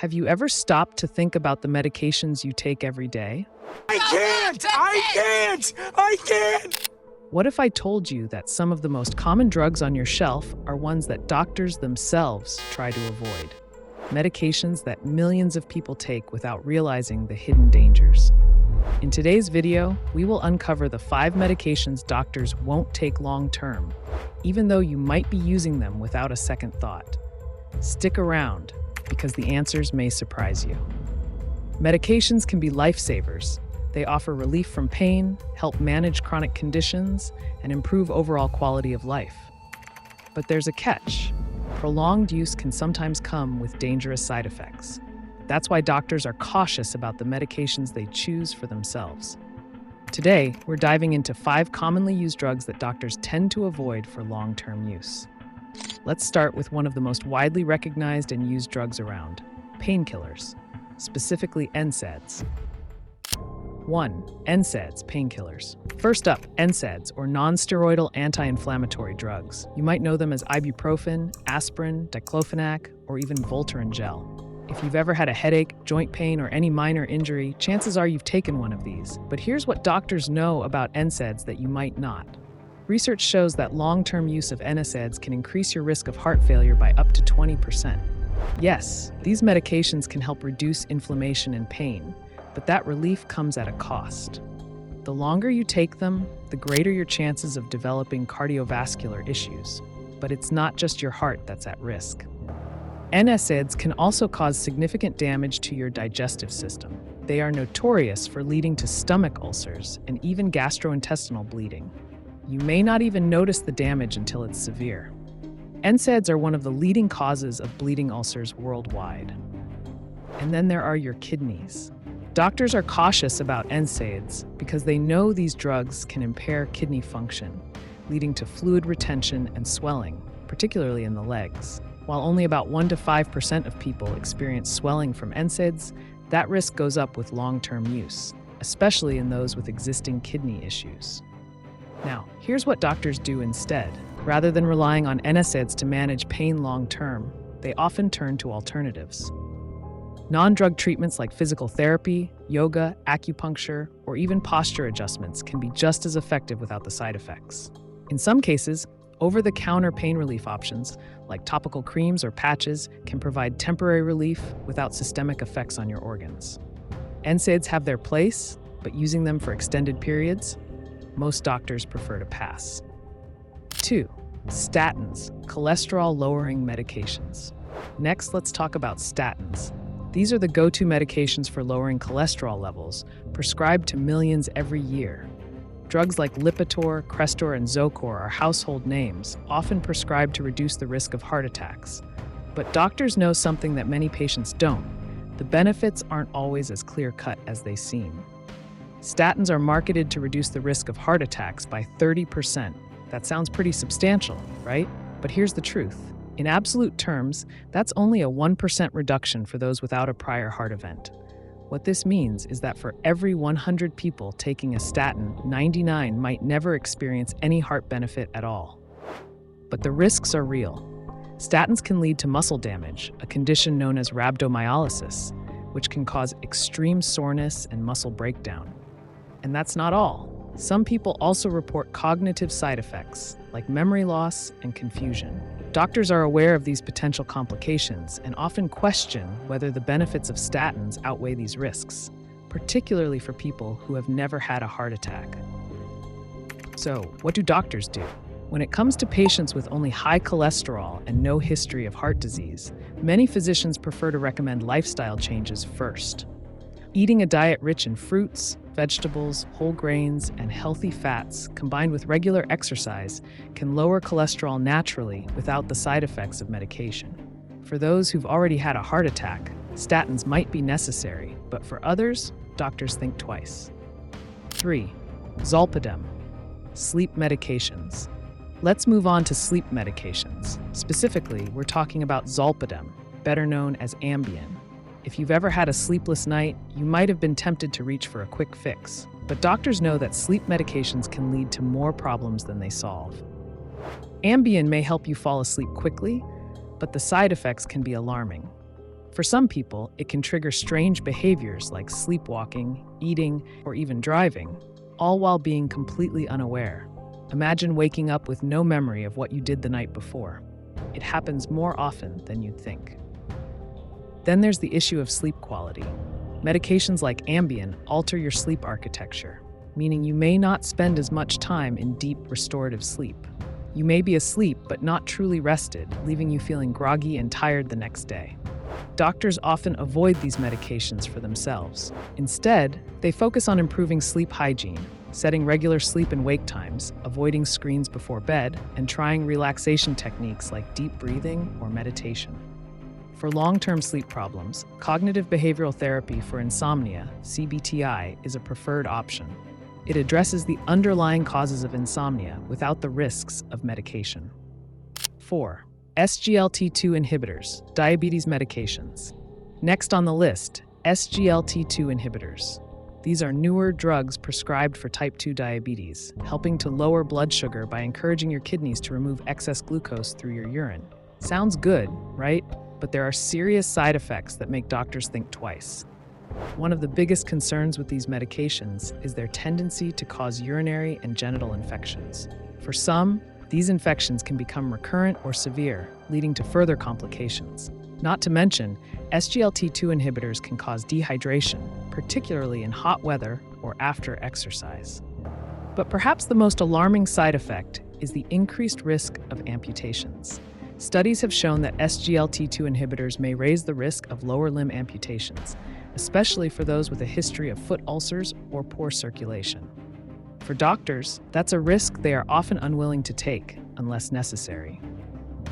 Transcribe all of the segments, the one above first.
Have you ever stopped to think about the medications you take every day? I can't! What if I told you that some of the most common drugs on your shelf are ones that doctors themselves try to avoid? Medications that millions of people take without realizing the hidden dangers. In today's video, we will uncover the 5 medications doctors won't take long-term, even though you might be using them without a second thought. Stick around, because the answers may surprise you. Medications can be lifesavers. They offer relief from pain, help manage chronic conditions, and improve overall quality of life. But there's a catch. Prolonged use can sometimes come with dangerous side effects. That's why doctors are cautious about the medications they choose for themselves. Today, we're diving into 5 commonly used drugs that doctors tend to avoid for long-term use. Let's start with one of the most widely recognized and used drugs around, painkillers, specifically NSAIDs. 1. NSAIDs, painkillers. First up, NSAIDs, or non-steroidal anti-inflammatory drugs. You might know them as ibuprofen, aspirin, diclofenac, or even Voltaren gel. If you've ever had a headache, joint pain, or any minor injury, chances are you've taken one of these. But here's what doctors know about NSAIDs that you might not. Research shows that long-term use of NSAIDs can increase your risk of heart failure by up to 20%. Yes, these medications can help reduce inflammation and pain, but that relief comes at a cost. The longer you take them, the greater your chances of developing cardiovascular issues. But it's not just your heart that's at risk. NSAIDs can also cause significant damage to your digestive system. They are notorious for leading to stomach ulcers and even gastrointestinal bleeding. You may not even notice the damage until it's severe. NSAIDs are one of the leading causes of bleeding ulcers worldwide. And then there are your kidneys. Doctors are cautious about NSAIDs because they know these drugs can impair kidney function, leading to fluid retention and swelling, particularly in the legs. While only about 1 to 5% of people experience swelling from NSAIDs, that risk goes up with long-term use, especially in those with existing kidney issues. Now, here's what doctors do instead. Rather than relying on NSAIDs to manage pain long-term, they often turn to alternatives. Non-drug treatments like physical therapy, yoga, acupuncture, or even posture adjustments can be just as effective without the side effects. In some cases, over-the-counter pain relief options, like topical creams or patches, can provide temporary relief without systemic effects on your organs. NSAIDs have their place, but using them for extended periods, most doctors prefer to pass. 2. Statins, cholesterol-lowering medications. Next, let's talk about statins. These are the go-to medications for lowering cholesterol levels, prescribed to millions every year. Drugs like Lipitor, Crestor, and Zocor are household names, often prescribed to reduce the risk of heart attacks. But doctors know something that many patients don't. The benefits aren't always as clear-cut as they seem. Statins are marketed to reduce the risk of heart attacks by 30%. That sounds pretty substantial, right? But here's the truth. In absolute terms, that's only a 1% reduction for those without a prior heart event. What this means is that for every 100 people taking a statin, 99 might never experience any heart benefit at all. But the risks are real. Statins can lead to muscle damage, a condition known as rhabdomyolysis, which can cause extreme soreness and muscle breakdown. And that's not all. Some people also report cognitive side effects, like memory loss and confusion. Doctors are aware of these potential complications and often question whether the benefits of statins outweigh these risks, particularly for people who have never had a heart attack. So, what do doctors do? When it comes to patients with only high cholesterol and no history of heart disease, many physicians prefer to recommend lifestyle changes first. Eating a diet rich in fruits, vegetables, whole grains, and healthy fats, combined with regular exercise, can lower cholesterol naturally without the side effects of medication. For those who've already had a heart attack, statins might be necessary, but for others, doctors think twice. 3. Zolpidem, sleep medications. Let's move on to sleep medications. Specifically, we're talking about Zolpidem, better known as Ambien. If you've ever had a sleepless night, you might have been tempted to reach for a quick fix. But doctors know that sleep medications can lead to more problems than they solve. Ambien may help you fall asleep quickly, but the side effects can be alarming. For some people, it can trigger strange behaviors like sleepwalking, eating, or even driving, all while being completely unaware. Imagine waking up with no memory of what you did the night before. It happens more often than you'd think. Then there's the issue of sleep quality. Medications like Ambien alter your sleep architecture, meaning you may not spend as much time in deep restorative sleep. You may be asleep but not truly rested, leaving you feeling groggy and tired the next day. Doctors often avoid these medications for themselves. Instead, they focus on improving sleep hygiene, setting regular sleep and wake times, avoiding screens before bed, and trying relaxation techniques like deep breathing or meditation. For long-term sleep problems, cognitive behavioral therapy for insomnia, CBTI, is a preferred option. It addresses the underlying causes of insomnia without the risks of medication. 4. SGLT2 inhibitors, diabetes medications. Next on the list, SGLT2 inhibitors. These are newer drugs prescribed for type 2 diabetes, helping to lower blood sugar by encouraging your kidneys to remove excess glucose through your urine. Sounds good, right? But there are serious side effects that make doctors think twice. One of the biggest concerns with these medications is their tendency to cause urinary and genital infections. For some, these infections can become recurrent or severe, leading to further complications. Not to mention, SGLT2 inhibitors can cause dehydration, particularly in hot weather or after exercise. But perhaps the most alarming side effect is the increased risk of amputations. Studies have shown that SGLT2 inhibitors may raise the risk of lower limb amputations, especially for those with a history of foot ulcers or poor circulation. For doctors, that's a risk they are often unwilling to take unless necessary.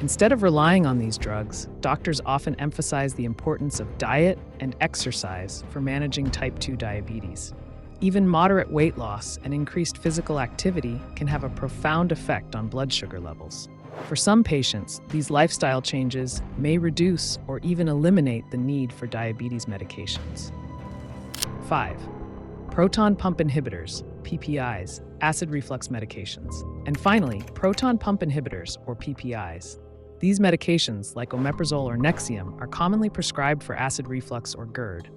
Instead of relying on these drugs, doctors often emphasize the importance of diet and exercise for managing type 2 diabetes. Even moderate weight loss and increased physical activity can have a profound effect on blood sugar levels. For some patients, these lifestyle changes may reduce or even eliminate the need for diabetes medications. 5. Proton pump inhibitors, PPIs, acid reflux medications. And finally, proton pump inhibitors, or PPIs. These medications, like omeprazole or Nexium, are commonly prescribed for acid reflux or GERD.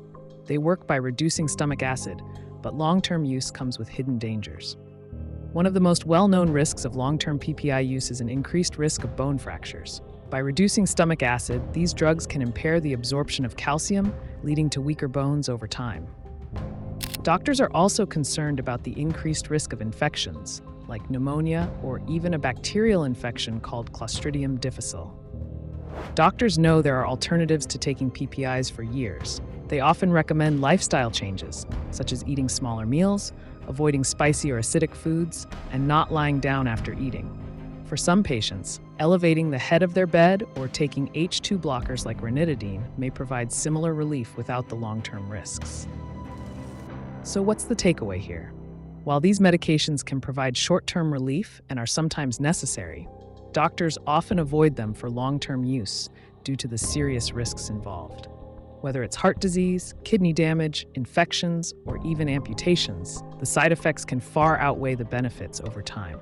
They work by reducing stomach acid, but long-term use comes with hidden dangers. One of the most well-known risks of long-term PPI use is an increased risk of bone fractures. By reducing stomach acid, these drugs can impair the absorption of calcium, leading to weaker bones over time. Doctors are also concerned about the increased risk of infections, like pneumonia or even a bacterial infection called Clostridium difficile. Doctors know there are alternatives to taking PPIs for years. They often recommend lifestyle changes, such as eating smaller meals, avoiding spicy or acidic foods, and not lying down after eating. For some patients, elevating the head of their bed or taking H2 blockers like ranitidine may provide similar relief without the long-term risks. So what's the takeaway here? While these medications can provide short-term relief and are sometimes necessary, doctors often avoid them for long-term use due to the serious risks involved. Whether it's heart disease, kidney damage, infections, or even amputations, the side effects can far outweigh the benefits over time.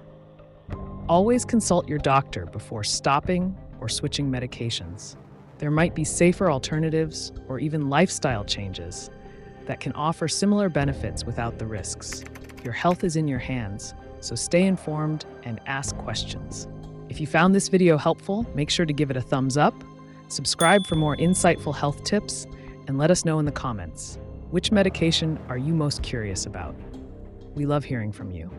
Always consult your doctor before stopping or switching medications. There might be safer alternatives or even lifestyle changes that can offer similar benefits without the risks. Your health is in your hands, so stay informed and ask questions. If you found this video helpful, make sure to give it a thumbs up, subscribe for more insightful health tips, and let us know in the comments, which medication are you most curious about? We love hearing from you.